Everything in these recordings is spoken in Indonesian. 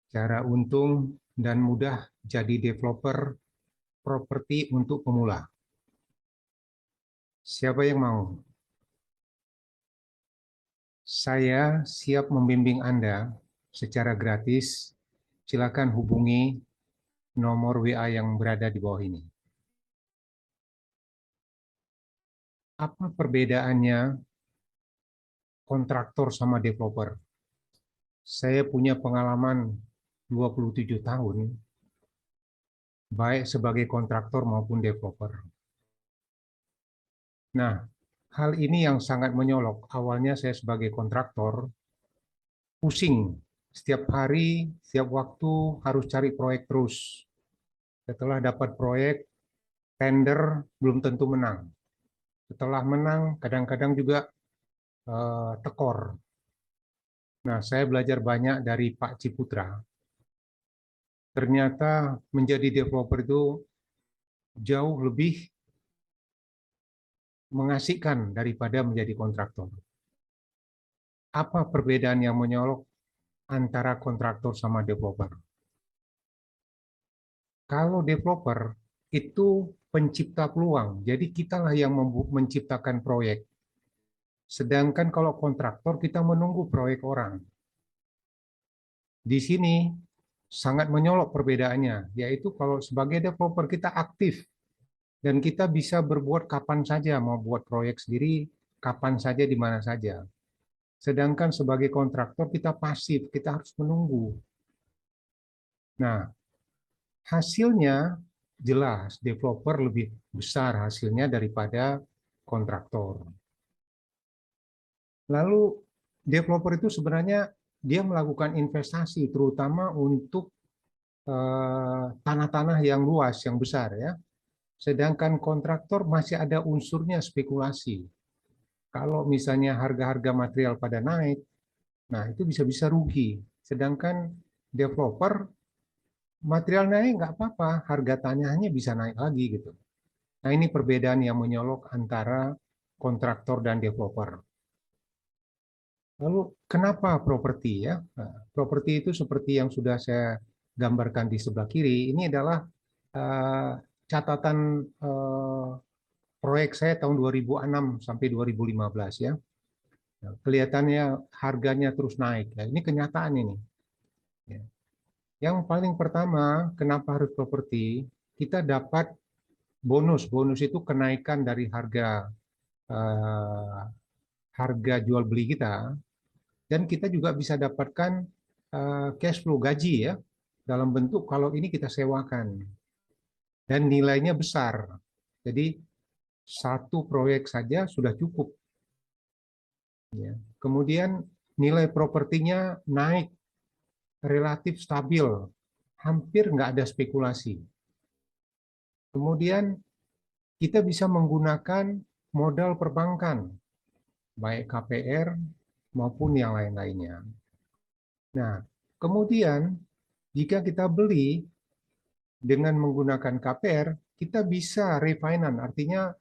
Cara untung dan mudah jadi developer properti untuk pemula. Siapa yang mau? Saya siap membimbing Anda secara gratis. Silakan hubungi nomor WA yang berada di bawah ini. Apa perbedaannya kontraktor sama developer? Saya punya pengalaman 27 tahun, baik sebagai kontraktor maupun developer. Nah, hal ini yang sangat menyolok. Awalnya saya sebagai kontraktor, pusing. Setiap hari, setiap waktu harus cari proyek terus. Setelah dapat proyek, tender belum tentu menang. Setelah menang, kadang-kadang juga tekor. Nah, saya belajar banyak dari Pak Ciputra. Ternyata menjadi developer itu jauh lebih mengasihkan daripada menjadi kontraktor. Apa perbedaan yang menyolok antara kontraktor sama developer? Kalau developer itu pencipta peluang, jadi kitalah yang menciptakan proyek. Sedangkan kalau kontraktor kita menunggu proyek orang. Di sini sangat menyolok perbedaannya, yaitu kalau sebagai developer kita aktif dan kita bisa berbuat kapan saja, mau buat proyek sendiri, kapan saja, di mana saja. Sedangkan sebagai kontraktor kita pasif, kita harus menunggu. Nah, hasilnya jelas developer lebih besar hasilnya daripada kontraktor. Lalu developer itu sebenarnya dia melakukan investasi terutama untuk tanah-tanah yang luas, yang besar ya. Sedangkan kontraktor masih ada unsurnya spekulasi. Kalau misalnya harga-harga material pada naik, nah itu bisa-bisa rugi. Sedangkan developer material naik nggak apa-apa, harga tanahnya bisa naik lagi gitu. Nah ini perbedaan yang menyolok antara kontraktor dan developer. Lalu kenapa properti ya? Nah, properti itu seperti yang sudah saya gambarkan di sebelah kiri. Ini adalah uh, catatan proyek saya tahun 2006 sampai 2015 ya. Nah, kelihatannya harganya terus naik. Ya, ini kenyataan ini. Ya. Yang paling pertama, kenapa harus properti? Kita dapat bonus. Bonus itu kenaikan dari uh, harga jual beli kita, dan kita juga bisa dapatkan cash flow gaji ya dalam bentuk kalau ini kita sewakan dan nilainya besar. Jadi satu proyek saja sudah cukup. Ya. Kemudian nilai propertinya naik relatif stabil, hampir nggak ada spekulasi. Kemudian kita bisa menggunakan modal perbankan, baik KPR maupun yang lain-lainnya. Nah, kemudian jika kita beli dengan menggunakan KPR, kita bisa refinance, artinya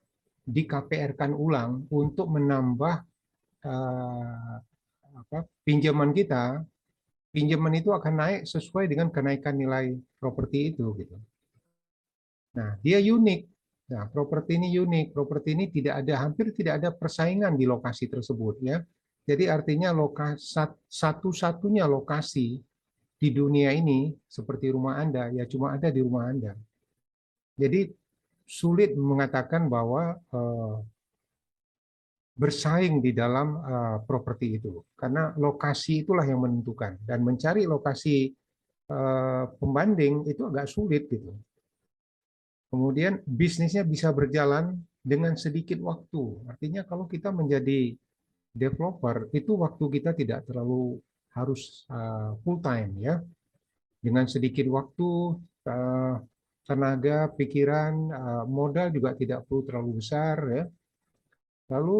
di KPR-kan ulang untuk menambah eh, pinjaman kita. Pinjaman itu akan naik sesuai dengan kenaikan nilai properti itu gitu. Nah, dia unik. Nah, properti ini unik. Properti ini tidak ada, hampir tidak ada persaingan di lokasi tersebut ya. Jadi artinya satu-satunya lokasi di dunia ini seperti rumah Anda ya cuma ada di rumah Anda. Jadi sulit mengatakan bahwa bersaing di dalam properti itu karena lokasi itulah yang menentukan dan mencari lokasi pembanding itu agak sulit gitu. Kemudian bisnisnya bisa berjalan dengan sedikit waktu. Artinya kalau kita menjadi developer itu waktu kita tidak terlalu harus full time ya. Dengan sedikit waktu, tenaga, pikiran, modal juga tidak perlu terlalu besar ya. Lalu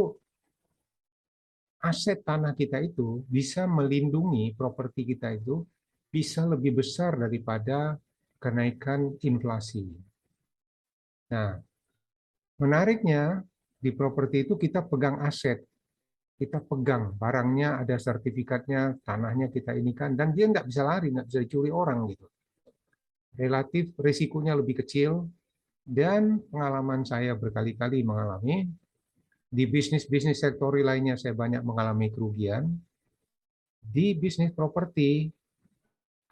aset tanah kita itu bisa melindungi properti kita itu bisa lebih besar daripada kenaikan inflasi. Nah, menariknya di properti itu kita pegang aset. kita pegang barangnya, ada sertifikatnya, tanahnya kita inikan, dan dia nggak bisa lari, nggak bisa dicuri orang gitu. Relatif risikonya lebih kecil, dan pengalaman saya berkali-kali mengalami di bisnis-bisnis sektori lainnya saya banyak mengalami kerugian. Di bisnis properti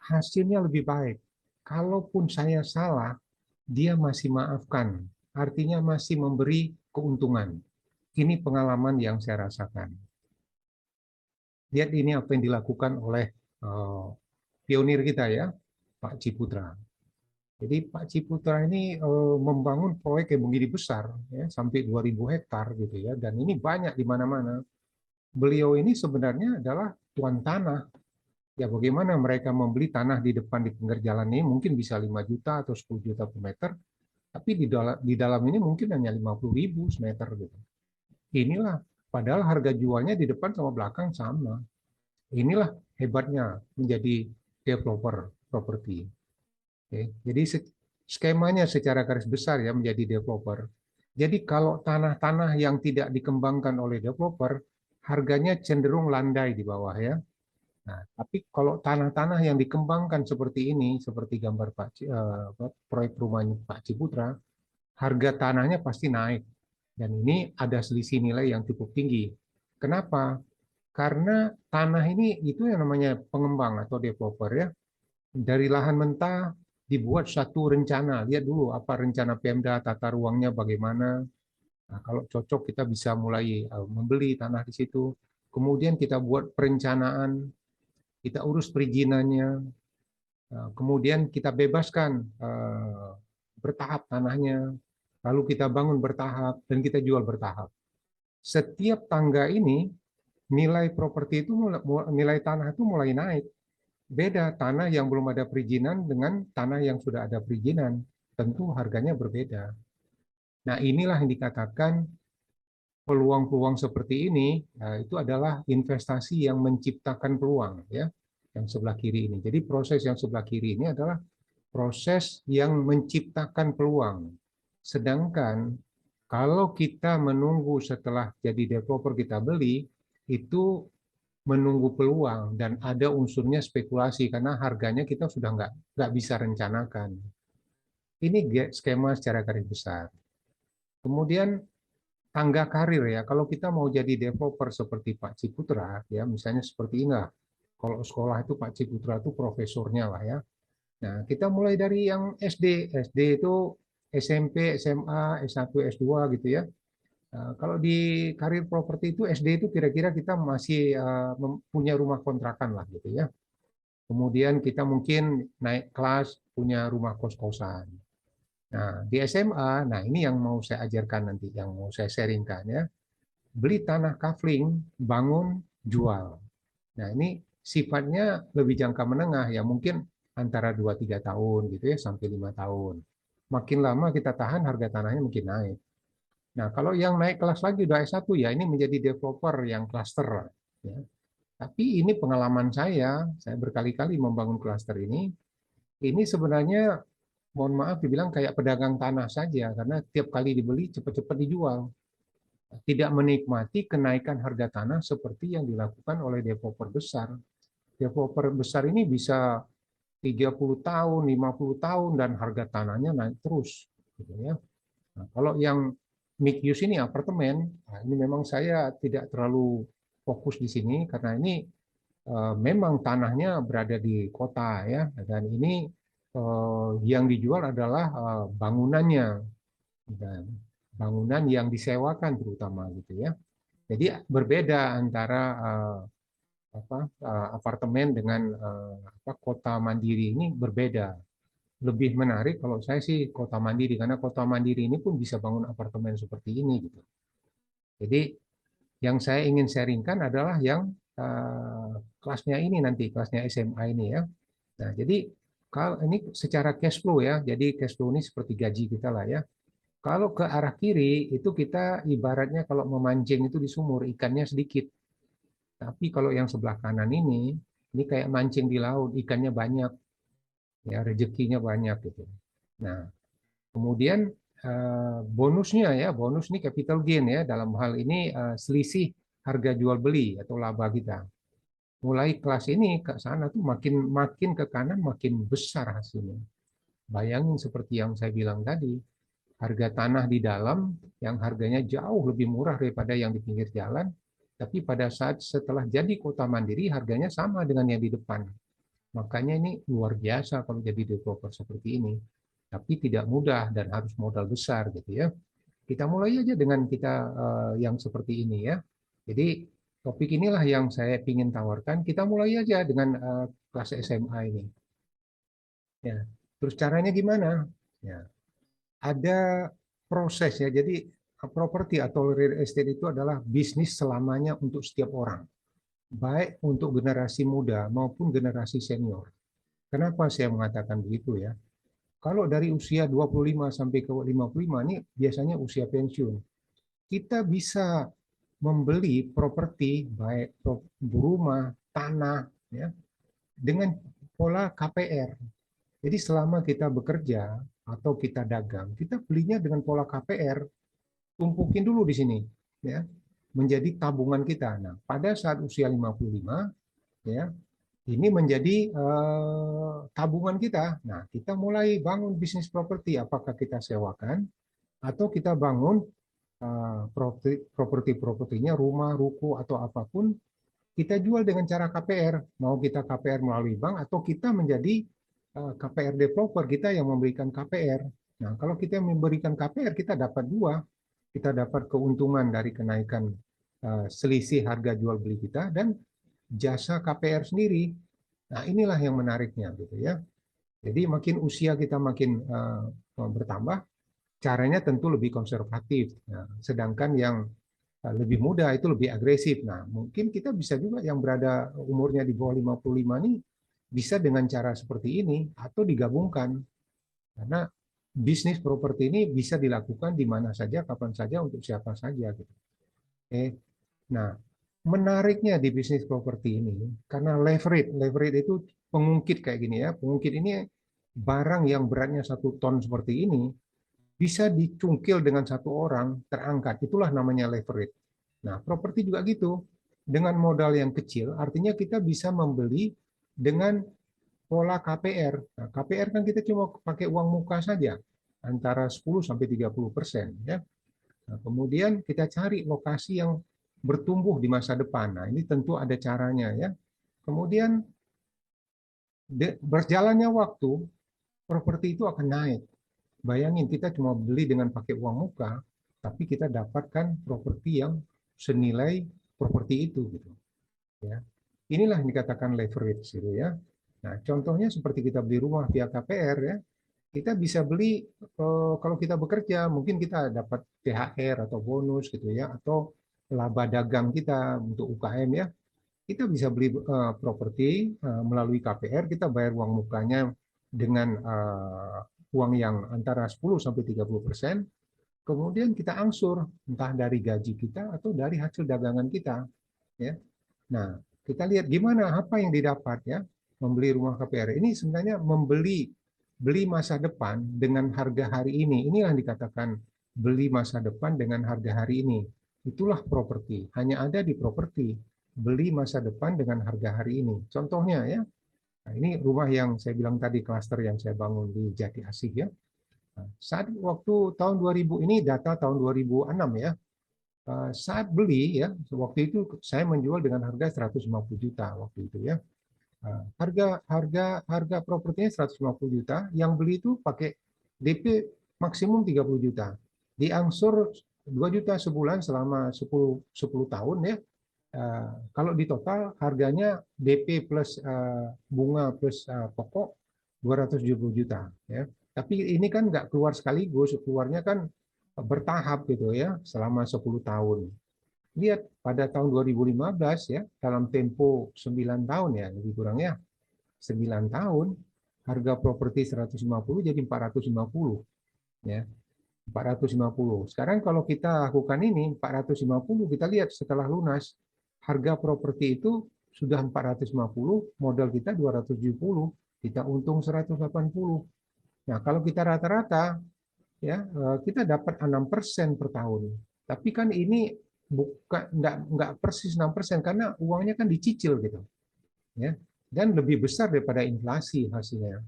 hasilnya lebih baik. Kalaupun saya salah, dia masih maafkan. Artinya masih memberi keuntungan. Ini pengalaman yang saya rasakan. Lihat ini apa yang dilakukan oleh pionir kita ya, Pak Ciputra. Jadi Pak Ciputra ini membangun proyek yang begini besar, ya, sampai 2.000 hektar gitu ya, dan ini banyak di mana-mana. Beliau ini sebenarnya adalah tuan tanah. Ya bagaimana mereka membeli tanah di depan di pinggir jalan ini mungkin bisa 5 juta atau 10 juta per meter, tapi di dalam ini mungkin hanya 50.000 meter gitu. Inilah, padahal harga jualnya di depan sama belakang sama. Inilah hebatnya menjadi developer properti. Oke, jadi skemanya secara garis besar ya menjadi developer. Jadi kalau tanah-tanah yang tidak dikembangkan oleh developer, harganya cenderung landai di bawah ya. Nah, tapi kalau tanah-tanah yang dikembangkan seperti ini, seperti gambar proyek perumahan Pak Ciputra, harga tanahnya pasti naik. Dan ini ada selisih nilai yang cukup tinggi. Kenapa? Karena tanah ini itu yang namanya pengembang atau developer ya. Dari lahan mentah dibuat satu rencana. Lihat dulu apa rencana Pemda, tata ruangnya bagaimana. Nah, kalau cocok kita bisa mulai membeli tanah di situ. Kemudian kita buat perencanaan, kita urus perizinannya, kemudian kita bebaskan bertahap tanahnya, lalu kita bangun bertahap dan kita jual bertahap. Setiap tangga ini nilai properti itu nilai tanah itu mulai naik. Beda tanah yang belum ada perizinan dengan tanah yang sudah ada perizinan, tentu harganya berbeda. Nah, inilah yang dikatakan peluang-peluang seperti ini itu adalah investasi yang menciptakan peluang ya, yang sebelah kiri ini. Jadi proses yang sebelah kiri ini adalah proses yang menciptakan peluang. Sedangkan kalau kita menunggu setelah jadi developer kita beli, itu menunggu peluang dan ada unsurnya spekulasi karena harganya kita sudah nggak bisa rencanakan. Ini skema secara garis besar. Kemudian tangga karir ya. Kalau kita mau jadi developer seperti Pak Ciputra, ya misalnya seperti ini lah. Kalau sekolah itu Pak Ciputra itu profesornya lah ya. Nah, kita mulai dari yang SD. SD itu SMP, SMA, S1, S2 gitu ya. Nah, kalau di karir properti itu SD itu kira-kira kita masih punya rumah kontrakan lah gitu ya. Kemudian kita mungkin naik kelas punya rumah kos-kosan. Nah, di SMA, nah ini yang mau saya ajarkan nanti, yang mau saya sharingkan ya. Beli tanah kafling, bangun, jual. Nah, ini sifatnya lebih jangka menengah ya, mungkin antara 2-3 tahun gitu ya sampai 5 tahun. Makin lama kita tahan harga tanahnya mungkin naik. Nah, kalau yang naik kelas lagi udah S1 ya ini menjadi developer yang cluster ya. Tapi ini pengalaman saya berkali-kali membangun cluster ini sebenarnya mohon maaf dibilang kayak pedagang tanah saja karena tiap kali dibeli cepat-cepat dijual. Tidak menikmati kenaikan harga tanah seperti yang dilakukan oleh developer besar. Developer besar ini bisa 30 tahun, 50 tahun dan harga tanahnya naik terus gitu ya. Nah, kalau yang mixed use ini apartemen, nah ini memang saya tidak terlalu fokus di sini karena ini memang tanahnya berada di kota ya dan ini yang dijual adalah bangunannya dan bangunan yang disewakan terutama gitu ya. Jadi berbeda antara apartemen dengan kota mandiri ini berbeda. Lebih menarik kalau saya sih kota mandiri karena kota mandiri ini pun bisa bangun apartemen seperti ini gitu. Jadi yang saya ingin sharingkan adalah yang kelasnya ini nanti kelasnya SMA ini ya. Nah jadi kalau ini secara cash flow ya, jadi cash flow ini seperti gaji kita lah ya. Kalau ke arah kiri itu kita ibaratnya kalau memancing itu di sumur ikannya sedikit. Tapi kalau yang sebelah kanan ini kayak mancing di laut, ikannya banyak, ya rezekinya banyak gitu. Nah, kemudian bonusnya ya, bonus ini capital gain ya dalam hal ini selisih harga jual beli atau laba kita. Mulai kelas ini ke sana tuh makin ke kanan makin besar hasilnya. Bayangin seperti yang saya bilang tadi, harga tanah di dalam yang harganya jauh lebih murah daripada yang di pinggir jalan, tapi pada saat setelah jadi kota mandiri harganya sama dengan yang di depan. Makanya ini luar biasa kalau jadi developer seperti ini. Tapi tidak mudah dan harus modal besar gitu ya. Kita mulai aja dengan kita yang seperti ini ya. Jadi topik inilah yang saya ingin tawarkan. Kita mulai aja dengan kelas SMA ini. Ya. Terus caranya gimana? Ya. Ada proses ya. Jadi properti atau real estate itu adalah bisnis selamanya untuk setiap orang. Baik untuk generasi muda maupun generasi senior. Kenapa saya mengatakan begitu ya? Kalau dari usia 25 sampai ke 55 ini biasanya usia pensiun. Kita bisa membeli properti baik rumah, tanah ya dengan pola KPR. Jadi selama kita bekerja atau kita dagang, kita belinya dengan pola KPR, tumpukin dulu di sini ya, menjadi tabungan kita. Nah, pada saat usia 55 ya, ini menjadi tabungan kita. Nah, kita mulai bangun bisnis properti, apakah kita sewakan atau kita bangun properti-propertinya, rumah, ruko atau apapun, kita jual dengan cara KPR. Mau kita KPR melalui bank atau kita menjadi KPR developer, kita yang memberikan KPR. Nah, kalau kita memberikan KPR, kita dapat dua. Kita dapat keuntungan dari kenaikan selisih harga jual beli kita dan jasa KPR sendiri. Nah, inilah yang menariknya gitu ya. Jadi makin usia kita makin bertambah, caranya tentu lebih konservatif. Nah, sedangkan yang lebih muda itu lebih agresif. Nah, mungkin kita bisa juga yang berada umurnya di bawah 55 ini bisa dengan cara seperti ini atau digabungkan. Karena bisnis properti ini bisa dilakukan di mana saja, kapan saja, untuk siapa saja gitu. Oke. Nah, menariknya di bisnis properti ini karena leverage itu pengungkit kayak gini ya. Pengungkit ini barang yang beratnya 1 ton seperti ini bisa dicungkil dengan 1 orang, terangkat. Itulah namanya leverage. Nah, properti juga gitu. Dengan modal yang kecil, artinya kita bisa membeli dengan pola KPR. Nah, KPR kan kita cuma pakai uang muka saja, antara 10 sampai 30%. Ya. Nah, kemudian kita cari lokasi yang bertumbuh di masa depan. Nah, ini tentu ada caranya ya. Kemudian berjalannya waktu, properti itu akan naik. Bayangin kita cuma beli dengan pakai uang muka, tapi kita dapatkan properti yang senilai properti itu gitu. Ya. Inilah yang dikatakan leverage gitu ya. Nah, contohnya seperti kita beli rumah via KPR ya. Kita bisa beli kalau kita bekerja mungkin kita dapat THR atau bonus gitu ya, atau laba dagang kita untuk UKM ya. Kita bisa beli properti melalui KPR, kita bayar uang mukanya dengan uang yang antara 10 sampai 30%, kemudian kita angsur entah dari gaji kita atau dari hasil dagangan kita ya. Nah, kita lihat gimana apa yang didapat ya membeli rumah KPR. Ini sebenarnya beli masa depan dengan harga hari ini. Inilah yang dikatakan beli masa depan dengan harga hari ini. Itulah properti. Hanya ada di properti. Beli masa depan dengan harga hari ini. Contohnya ya. Nah, ini rumah yang saya bilang tadi, klaster yang saya bangun di Jati Asih ya. Nah, saat waktu tahun 2000 ini data tahun 2006 ya. Saat beli ya, waktu itu saya menjual dengan harga 150 juta waktu itu ya. Harga propertinya 150 juta, yang beli itu pakai DP maksimum 30 juta. Diangsur 2 juta sebulan selama 10 tahun ya. Kalau di total harganya DP plus bunga plus pokok 270 juta ya. Tapi ini kan nggak keluar sekaligus, keluarnya kan bertahap gitu ya selama 10 tahun. Lihat pada tahun 2015 ya, dalam tempo 9 tahun ya, lebih kurang ya, 9 tahun, harga properti 150 jadi 450 ya. 450. Sekarang kalau kita lakukan ini 450, kita lihat setelah lunas harga properti itu sudah 450, modal kita 270, kita untung 180. Nah, kalau kita rata-rata ya kita dapat 6% per tahun. Tapi kan ini bukan enggak persis 6% karena uangnya kan dicicil gitu, ya. Dan lebih besar daripada inflasi hasilnya.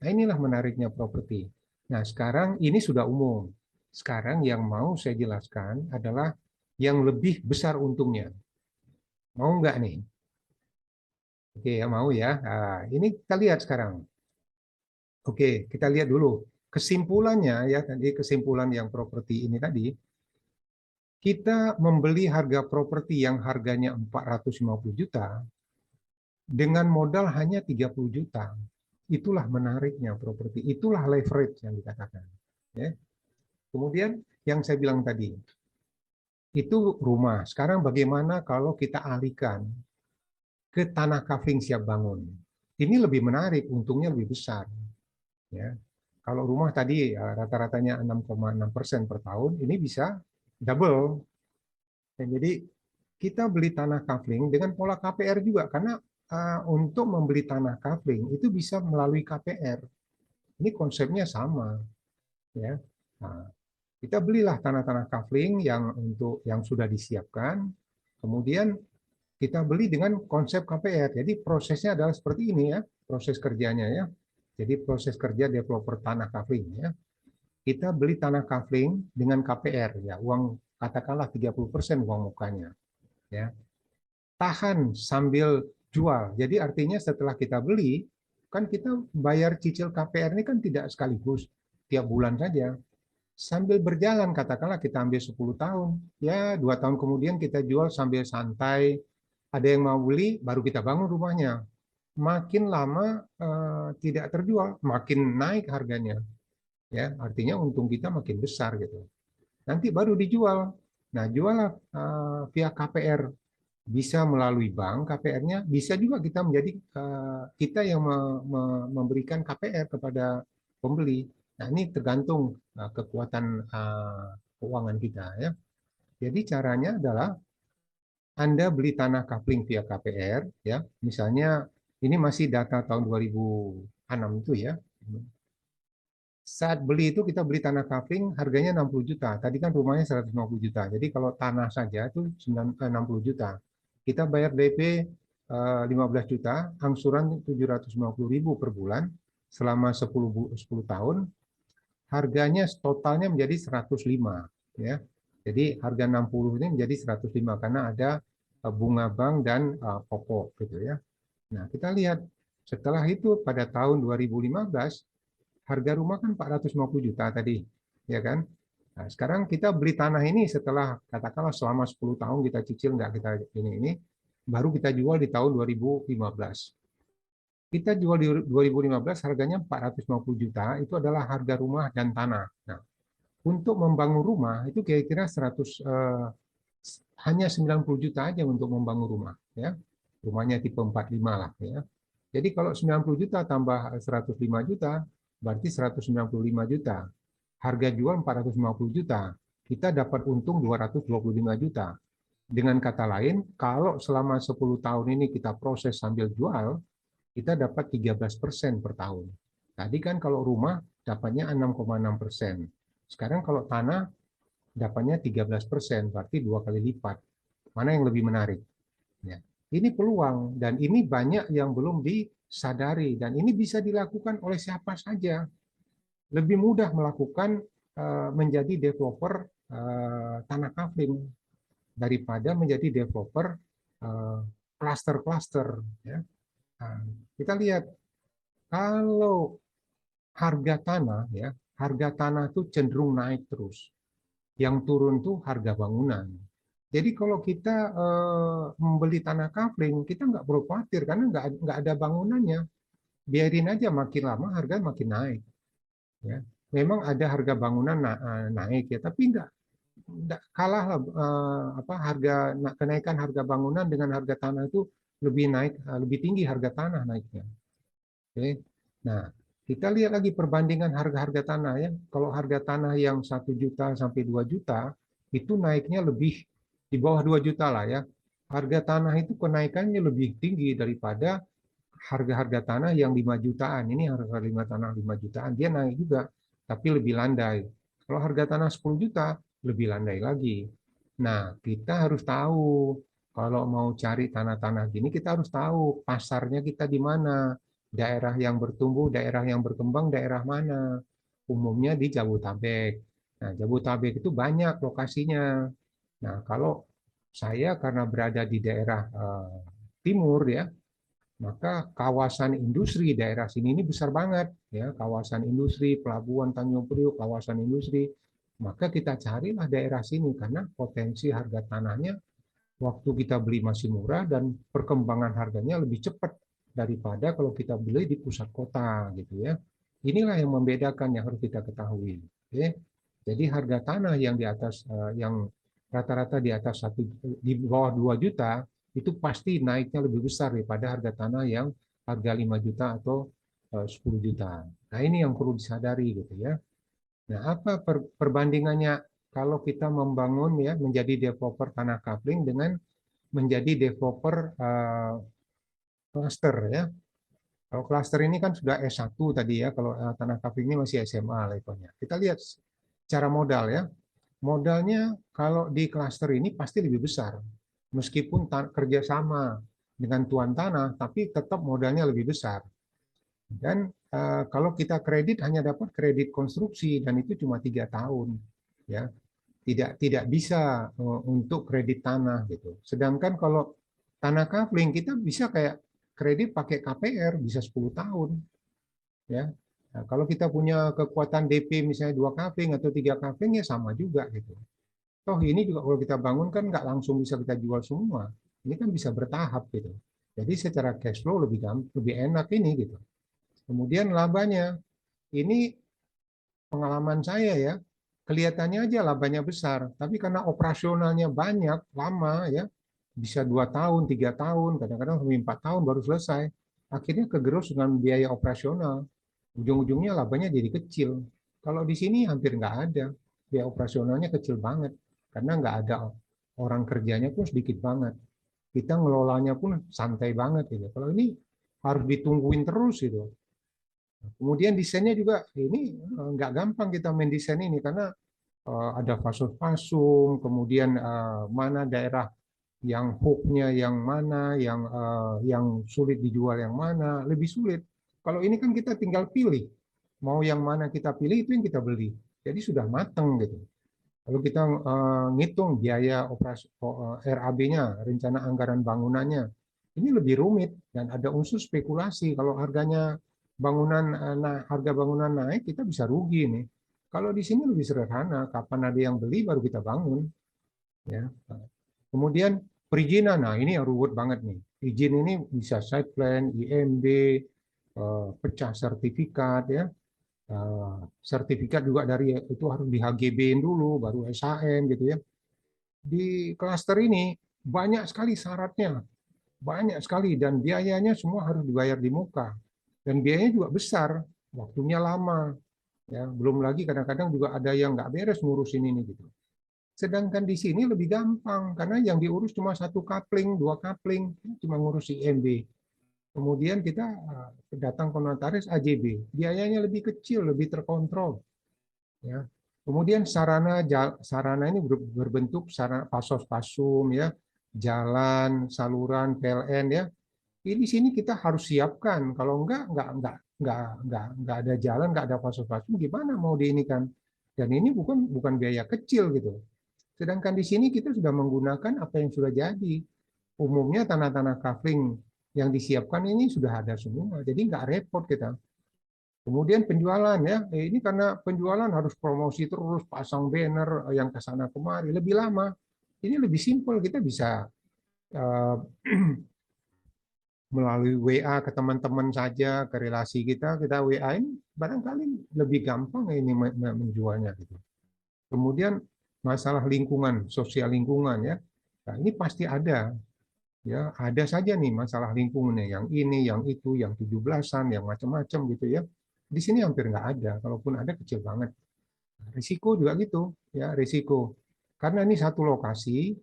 Nah, inilah menariknya properti. Nah, sekarang ini sudah umum. Sekarang yang mau saya jelaskan adalah yang lebih besar untungnya. Mau nggak nih? Oke, ya mau ya. Nah, ini kita lihat sekarang. Oke, kita lihat dulu kesimpulannya ya, tadi kesimpulan yang properti ini tadi, kita membeli harga properti yang harganya 450 juta dengan modal hanya 30 juta. Itulah menariknya properti, itulah leverage yang dikatakan. Ya. Kemudian yang saya bilang tadi, itu rumah. Sekarang bagaimana kalau kita alihkan ke tanah kafling siap bangun? Ini lebih menarik, untungnya lebih besar. Ya. Kalau rumah tadi rata-ratanya 6,6% per tahun, ini bisa double. Dan jadi kita beli tanah kafling dengan pola KPR juga, karena untuk membeli tanah kafling itu bisa melalui KPR. Ini konsepnya sama, ya. Nah, kita belilah tanah-tanah kafling yang sudah disiapkan, kemudian kita beli dengan konsep KPR. Jadi prosesnya adalah seperti ini ya, proses kerjanya ya. Jadi proses kerja developer tanah kafling ya. Kita beli tanah kafling dengan KPR ya, uang katakanlah 30% uang mukanya ya. Tahan sambil jual. Jadi artinya setelah kita beli, kan kita bayar cicil KPR ini kan tidak sekaligus tiap bulan saja. Sambil berjalan, katakanlah kita ambil 10 tahun, ya 2 tahun kemudian kita jual sambil santai, ada yang mau beli, baru kita bangun rumahnya. Makin lama tidak terjual, makin naik harganya. Ya, artinya untung kita makin besar gitu. Nanti baru dijual. Nah, juallah via KPR. Bisa melalui bank KPR-nya, bisa juga kita menjadi kita yang memberikan KPR kepada pembeli. Nah, ini tergantung kekuatan keuangan kita ya. Jadi caranya adalah Anda beli tanah kapling via KPR ya. Misalnya ini masih data tahun 2006 itu ya. Saat beli itu kita beli tanah kapling harganya 60 juta. Tadi kan rumahnya 150 juta. Jadi kalau tanah saja itu 60 juta. Kita bayar DP 15 juta, angsuran 750.000 per bulan selama 10 tahun. Harganya totalnya menjadi 105 ya. Jadi harga 60 ini menjadi 105 karena ada bunga bank dan pokok gitu ya. Nah, kita lihat setelah itu pada tahun 2015 harga rumah kan 450 juta tadi, ya kan? Nah, sekarang kita beli tanah ini setelah katakanlah selama 10 tahun kita cicil nggak kita ini baru kita jual di tahun 2015. Kita jual di 2015 harganya 450 juta, itu adalah harga rumah dan tanah. Nah, untuk membangun rumah itu kira-kira 100 hanya 90 juta aja untuk membangun rumah, ya. Rumahnya tipe 45 lah, ya. Jadi kalau 90 juta tambah 105 juta, berarti 195 juta. Harga jual 450 juta. Kita dapat untung 225 juta. Dengan kata lain, kalau selama 10 tahun ini kita proses sambil jual, kita dapat 13% per tahun. Tadi kan kalau rumah dapatnya 6,6%. Sekarang kalau tanah dapatnya 13%, berarti 2 kali lipat. Mana yang lebih menarik? Ya. Ini peluang, dan ini banyak yang belum disadari, dan ini bisa dilakukan oleh siapa saja. Lebih mudah melakukan menjadi developer tanah kafling daripada menjadi developer cluster-cluster. Ya. Nah, kita lihat kalau harga tanah, ya, harga tanah itu cenderung naik terus. Yang turun tuh harga bangunan. Jadi kalau kita membeli tanah kafling, kita nggak perlu khawatir karena nggak ada bangunannya. Biarin aja makin lama harga makin naik. Ya. Memang ada harga bangunan naik ya, tapi nggak kalah lah, kenaikan harga bangunan dengan harga tanah itu lebih naik, lebih tinggi harga tanah naiknya. Oke. Nah, kita lihat lagi perbandingan harga-harga tanah ya. Kalau harga tanah yang 1 juta sampai 2 juta itu naiknya lebih di bawah 2 juta lah ya. Harga tanah itu kenaikannya lebih tinggi daripada harga-harga tanah yang 5 jutaan. Ini harga tanah 5 jutaan dia naik juga tapi lebih landai. Kalau harga tanah 10 juta lebih landai lagi. Nah, kita harus tahu kalau mau cari tanah-tanah gini, kita harus tahu pasarnya kita di mana, daerah yang bertumbuh, daerah yang berkembang, daerah mana. Umumnya di Jabotabek. Nah, Jabotabek itu banyak lokasinya. Nah, kalau saya karena berada di daerah timur ya, maka kawasan industri daerah sini ini besar banget ya, kawasan industri, pelabuhan Tanjung Priok, kawasan industri. Maka kita carilah daerah sini karena potensi harga tanahnya waktu kita beli masih murah dan perkembangan harganya lebih cepat daripada kalau kita beli di pusat kota gitu ya. Inilah yang membedakan yang harus kita ketahui. Oke. Jadi harga tanah yang di atas yang rata-rata di atas di bawah 2 juta itu pasti naiknya lebih besar daripada harga tanah yang harga 5 juta atau 10 juta. Nah, ini yang perlu disadari gitu ya. Nah, apa perbandingannya kalau kita membangun ya menjadi developer tanah kapling dengan menjadi developer cluster ya. Kalau cluster ini kan sudah S1 tadi ya, kalau tanah kapling ini masih SMA levelnya. Kita lihat cara modal ya. Modalnya kalau di cluster ini pasti lebih besar. Meskipun kerjasama dengan tuan tanah, tapi tetap modalnya lebih besar. Dan kalau kita kredit hanya dapat kredit konstruksi dan itu cuma 3 tahun, ya tidak bisa untuk kredit tanah gitu. Sedangkan kalau tanah kafling kita bisa kayak kredit pakai KPR bisa 10 tahun, ya. Nah, kalau kita punya kekuatan DP misalnya 2 kafling atau 3 kafling ya sama juga gitu. Toh ini juga kalau kita bangun kan nggak langsung bisa kita jual semua. Ini kan bisa bertahap gitu. Jadi secara cash flow lebih enak ini gitu. Kemudian labanya, ini pengalaman saya ya, kelihatannya aja labanya besar, tapi karena operasionalnya banyak, lama ya, bisa 2 tahun, 3 tahun, kadang-kadang sampai 4 tahun baru selesai. Akhirnya kegerus dengan biaya operasional. Ujung-ujungnya labanya jadi kecil. Kalau di sini hampir nggak ada, biaya operasionalnya kecil banget, karena nggak ada orang kerjanya pun sedikit banget. Kita ngelolanya pun santai banget gitu. Kalau ini harus ditungguin terus gitu. Kemudian desainnya juga ini nggak gampang kita main desain ini karena ada fasum-fasum, kemudian mana daerah yang hooknya yang mana, yang sulit dijual yang mana, lebih sulit. Kalau ini kan kita tinggal pilih, mau yang mana kita pilih itu yang kita beli. Jadi sudah matang gitu. Kalau kita ngitung biaya operasi RAB-nya, rencana anggaran bangunannya, ini lebih rumit dan ada unsur spekulasi. Kalau harganya harga bangunan naik, kita bisa rugi nih. Kalau di sini lebih sederhana, kapan ada yang beli baru kita bangun. Ya. Kemudian perizinan, nah ini yang ruwet banget nih. Izin ini bisa site plan, IMB, pecah sertifikat ya. Sertifikat juga dari itu harus di HGB-in dulu, baru SHM gitu ya. Di klaster ini banyak sekali syaratnya, banyak sekali dan biayanya semua harus dibayar di muka. Dan biayanya juga besar, waktunya lama. Ya, belum lagi kadang-kadang juga ada yang nggak beres ngurusin ini gitu. Sedangkan di sini lebih gampang karena yang diurus cuma 1 kafling, 2 kafling, cuma ngurus IMB. Kemudian kita datang ke notaris AJB, biayanya lebih kecil, lebih terkontrol. Ya. Kemudian sarana ini berbentuk sarana pasos-pasum ya, jalan, saluran, PLN ya. Ini di sini kita harus siapkan. Kalau enggak ada jalan, enggak ada pasos-pasum, gimana mau diinikan? Dan ini bukan biaya kecil gitu. Sedangkan di sini kita sudah menggunakan apa yang sudah jadi. Umumnya tanah-tanah kafling yang disiapkan ini sudah ada semua, jadi nggak repot kita. Kemudian penjualan ya, ini karena penjualan harus promosi terus, pasang banner yang ke sana kemari, lebih lama. Ini lebih simpel, kita bisa uh, melalui WA ke teman-teman saja, ke relasi kita WA-in, barangkali lebih gampang ini menjualnya gitu. Kemudian masalah lingkungan, sosial lingkungan ya, nah, ini pasti ada. Ya, ada saja nih masalah lingkungannya, yang ini, yang itu, yang 17-an, yang macam-macam gitu ya. Di sini hampir nggak ada, kalaupun ada kecil banget. Risiko juga gitu, ya risiko. Karena ini satu lokasi,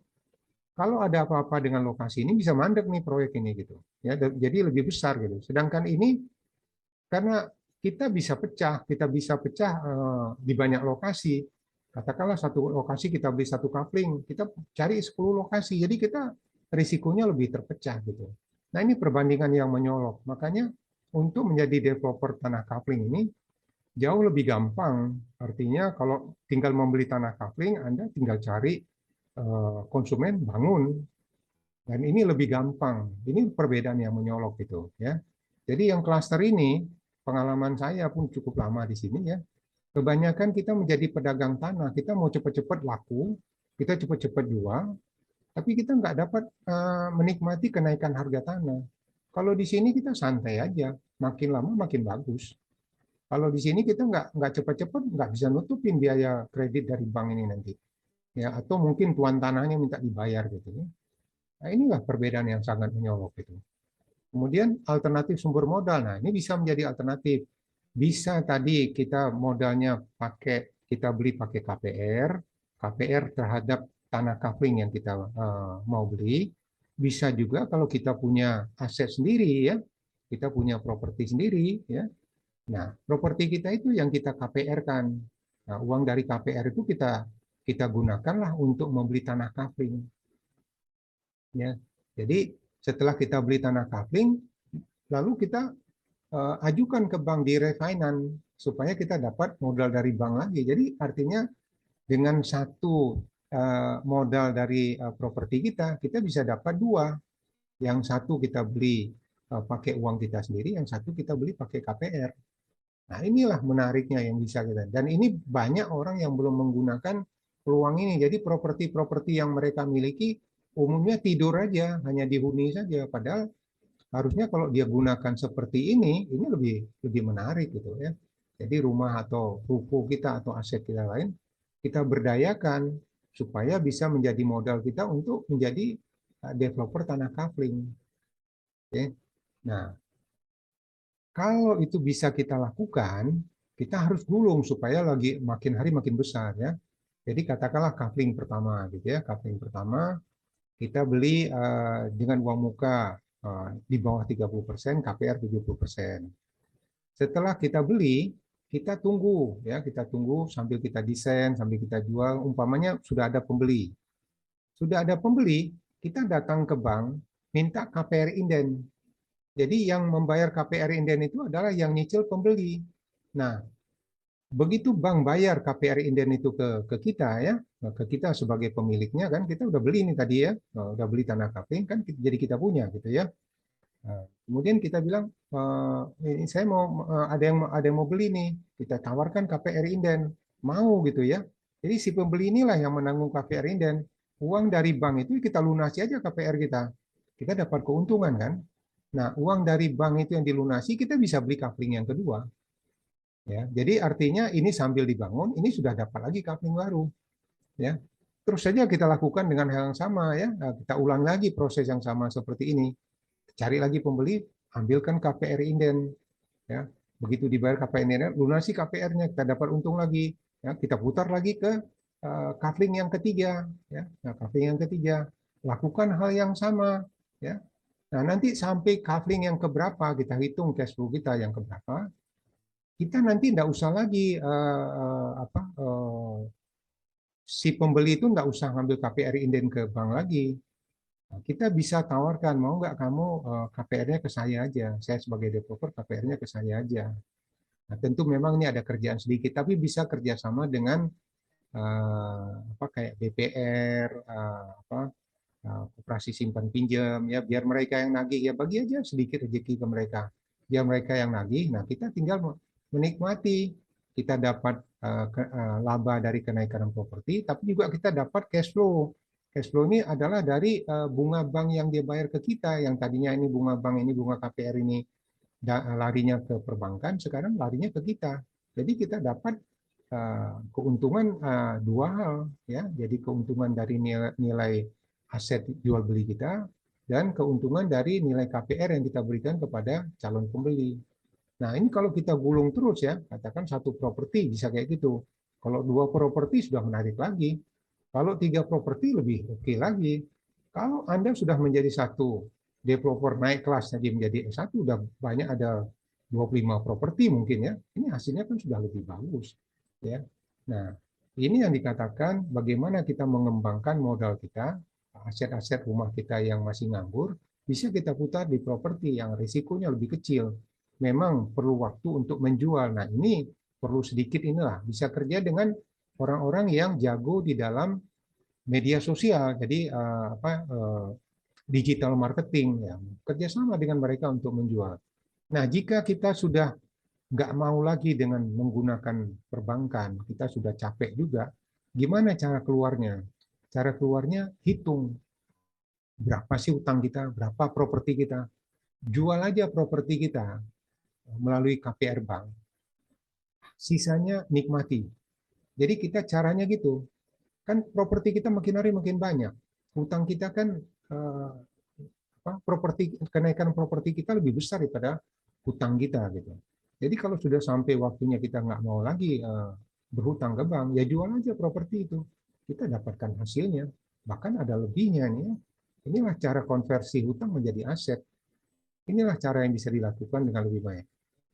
kalau ada apa-apa dengan lokasi ini bisa mandek nih proyek ini gitu. Ya, jadi lebih besar gitu. Sedangkan ini karena kita bisa pecah di banyak lokasi. Katakanlah satu lokasi kita beli satu kapling, kita cari 10 lokasi, jadi kita risikonya lebih terpecah gitu. Nah ini perbandingan yang menyolok. Makanya untuk menjadi developer tanah kapling ini jauh lebih gampang. Artinya kalau tinggal membeli tanah kapling, Anda tinggal cari konsumen bangun, dan ini lebih gampang. Ini perbedaan yang menyolok gitu ya. Jadi yang klaster ini pengalaman saya pun cukup lama di sini ya. Kebanyakan kita menjadi pedagang tanah, kita mau cepat-cepat laku, kita cepat-cepat jual, tapi kita nggak dapat menikmati kenaikan harga tanah. Kalau di sini kita santai aja, makin lama makin bagus. Kalau di sini kita nggak cepat-cepat nggak bisa nutupin biaya kredit dari bank ini nanti, ya atau mungkin tuan tanahnya minta dibayar gitu ya. Nah inilah perbedaan yang sangat menyolok itu. Kemudian alternatif sumber modal, nah ini bisa menjadi alternatif. Bisa tadi kita modalnya pakai kita beli pakai KPR, KPR terhadap tanah kapling yang kita mau beli. Bisa juga kalau kita punya aset sendiri ya, kita punya properti sendiri ya. Nah, properti kita itu yang kita KPR-kan. Nah, uang dari KPR itu kita gunakanlah untuk membeli tanah kapling. Ya, jadi setelah kita beli tanah kapling, lalu kita ajukan ke bank di refinance supaya kita dapat modal dari bank lagi. Jadi artinya dengan satu modal dari properti kita, kita bisa dapat dua. Yang satu kita beli pakai uang kita sendiri, yang satu kita beli pakai KPR. Nah, inilah menariknya yang bisa kita. Dan ini banyak orang yang belum menggunakan peluang ini. Jadi properti-properti yang mereka miliki umumnya tidur aja, hanya dihuni saja. Padahal harusnya kalau dia gunakan seperti ini lebih menarik gitu ya. Jadi rumah atau ruko kita atau aset kita lain kita berdayakan supaya bisa menjadi modal kita untuk menjadi developer tanah kapling. Oke. Nah, kalau itu bisa kita lakukan, kita harus gulung supaya lagi makin hari makin besar ya. Jadi katakanlah kapling pertama gitu ya, kapling pertama kita beli dengan uang muka di bawah 30%, KPR 70%. Setelah kita beli, kita tunggu ya, kita tunggu sambil kita desain, sambil kita jual, umpamanya sudah ada pembeli. Sudah ada pembeli, kita datang ke bank minta KPR inden. Jadi yang membayar KPR inden itu adalah yang nyicil pembeli. Nah, begitu bank bayar KPR inden itu ke kita ya, ke kita sebagai pemiliknya kan, kita udah beli nih tadi ya, udah beli tanah kapling kan, jadi kita punya gitu ya. Nah, kemudian kita bilang, ini saya mau ada yang mau beli nih, kita tawarkan KPR inden, mau gitu ya. Jadi si pembeli inilah yang menanggung KPR inden. Uang dari bank itu kita lunasi aja KPR kita. Kita dapat keuntungan kan. Nah, uang dari bank itu yang dilunasi kita bisa beli kapling yang kedua. Ya, jadi artinya ini sambil dibangun, ini sudah dapat lagi kapling baru. Ya, terus saja kita lakukan dengan hal yang sama ya. Nah, kita ulang lagi proses yang sama seperti ini. Cari lagi pembeli, ambilkan KPR inden. Ya, begitu dibayar KPR inden, lunasi KPR-nya, kita dapat untung lagi. Ya, kita putar lagi ke kapling yang ketiga. Ya, nah, kapling yang ketiga, lakukan hal yang sama. Ya, nah nanti sampai kapling yang keberapa kita hitung cash flow kita yang keberapa, kita nanti tidak usah lagi si pembeli itu nggak usah ngambil KPR inden ke bank lagi. Nah, kita bisa tawarkan, mau nggak kamu KPR-nya ke saya aja, saya sebagai developer KPR-nya ke saya aja. Nah, tentu memang ini ada kerjaan sedikit, tapi bisa kerjasama dengan apa kayak BPR, koperasi simpan pinjam, ya biar mereka yang nagih, ya bagi aja sedikit rezeki ke mereka, biar mereka yang nagih. Nah kita tinggal menikmati, kita dapat laba dari kenaikan properti, tapi juga kita dapat cash flow. Cash flow ini adalah dari bunga bank yang dia bayar ke kita, yang tadinya ini bunga bank ini, bunga KPR ini larinya ke perbankan, sekarang larinya ke kita. Jadi kita dapat keuntungan dua hal ya. Jadi keuntungan dari nilai aset jual beli kita dan keuntungan dari nilai KPR yang kita berikan kepada calon pembeli. Nah, ini kalau kita gulung terus ya, katakan satu properti bisa kayak gitu. Kalau dua properti sudah menarik lagi. Kalau tiga properti lebih oke lagi. Kalau Anda sudah menjadi satu developer naik kelas jadi menjadi S1, udah banyak ada 25 properti mungkin ya. Ini hasilnya kan sudah lebih bagus ya. Nah, Ini yang dikatakan bagaimana kita mengembangkan modal kita, aset-aset rumah kita yang masih nganggur, bisa kita putar di properti yang risikonya lebih kecil. Memang perlu waktu untuk menjual. Nah, ini perlu sedikit inilah, bisa kerja dengan orang-orang yang jago di dalam media sosial. Jadi digital marketing ya, kerjasama dengan mereka untuk menjual. Nah, jika kita sudah nggak mau lagi dengan menggunakan perbankan, kita sudah capek juga, gimana cara keluarnya? Cara keluarnya hitung berapa sih utang kita, berapa properti kita, jual aja properti kita melalui KPR Bank, sisanya nikmati. Jadi kita caranya gitu, kan properti kita makin hari makin banyak, utang kita kan properti kenaikan properti kita lebih besar daripada hutang kita gitu. Jadi kalau sudah sampai waktunya kita nggak mau lagi berhutang ke bank, ya jual aja properti itu. Kita dapatkan hasilnya, bahkan ada lebihnya nih. Inilah cara konversi hutang menjadi aset. Inilah cara yang bisa dilakukan dengan lebih baik.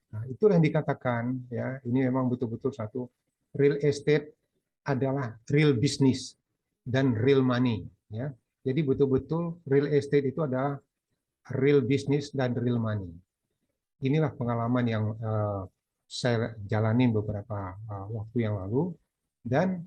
Nah, itulah yang dikatakan ya, ini memang betul-betul satu real estate adalah real business dan real money ya. Jadi betul-betul real estate itu adalah real business dan real money. Inilah pengalaman yang saya jalani beberapa waktu yang lalu, dan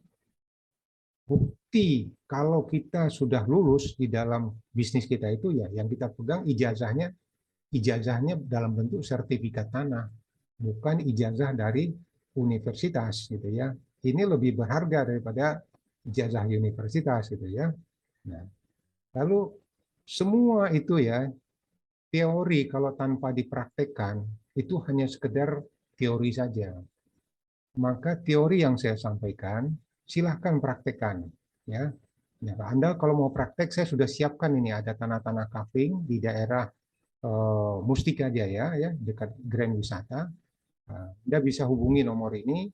bukti kalau kita sudah lulus di dalam bisnis kita itu ya yang kita pegang ijazahnya dalam bentuk sertifikat tanah, bukan ijazah dari universitas gitu ya. Ini lebih berharga daripada ijazah universitas gitu ya. Nah, lalu semua itu ya teori kalau tanpa dipraktekkan itu hanya sekedar teori saja. Maka teori yang saya sampaikan silahkan praktekkan ya. Ya, Anda kalau mau praktek saya sudah siapkan ini ada tanah-tanah kafling di daerah Mustika Jaya ya dekat Grand Wisata. Anda bisa hubungi nomor ini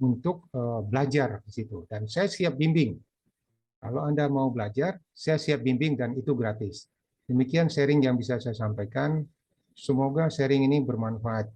untuk belajar di situ dan saya siap bimbing. Kalau Anda mau belajar, saya siap bimbing dan itu gratis. Demikian sharing yang bisa saya sampaikan. Semoga sharing ini bermanfaat